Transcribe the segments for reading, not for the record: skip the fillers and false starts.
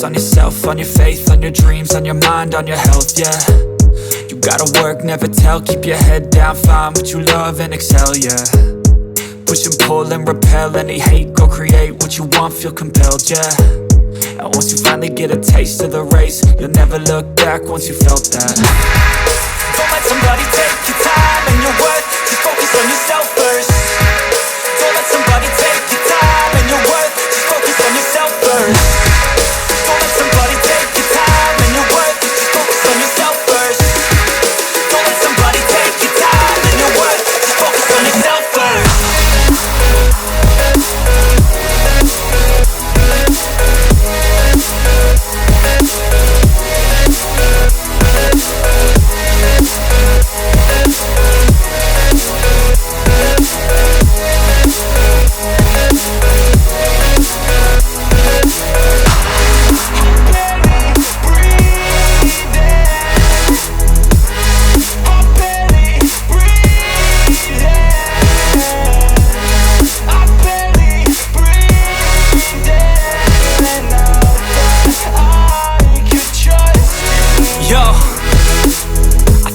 on yourself, on your faith, on your dreams, on your mind, on your health, yeah. You gotta work, never tell, keep your head down, find what you love and excel, yeah. Push and pull and repel any hate, go create what you want, feel compelled, yeah. And once you finally get a taste of the race, you'll never look back once you felt that. Don't let somebody take your time and your worth, just focus on yourself first. Don't let somebody take your time and your worth, just focus on yourself first. Don't let somebody take your time and your worth, just focus on yourself first. Don't let somebody take your time and your worth, just focus on yourself first.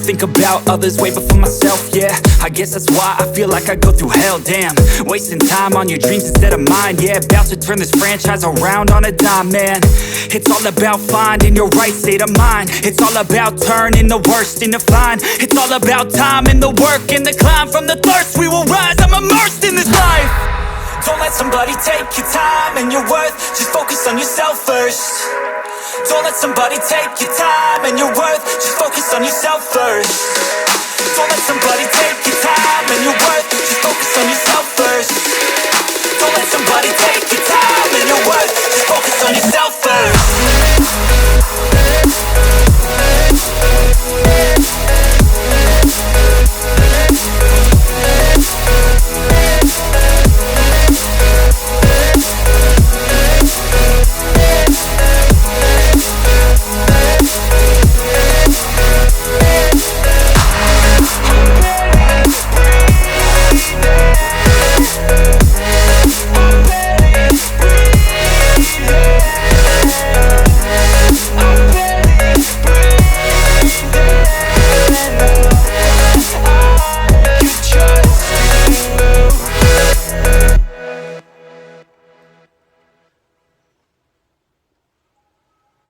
Think about others way before myself, yeah. I guess that's why I feel like I go through hell, damn. Wasting time on your dreams instead of mine, yeah. About to turn this franchise around on a dime, man. It's all about finding your right state of mind. It's all about turning the worst into fine. It's all about time and the work and the climb. From the thirst we will rise, I'm immersed in this life. Don't let somebody take your time and your worth, just focus on yourself first. Don't let somebody take your time and your worth, just focus on yourself first. Don't let somebody take your time and your worth, just focus on yourself.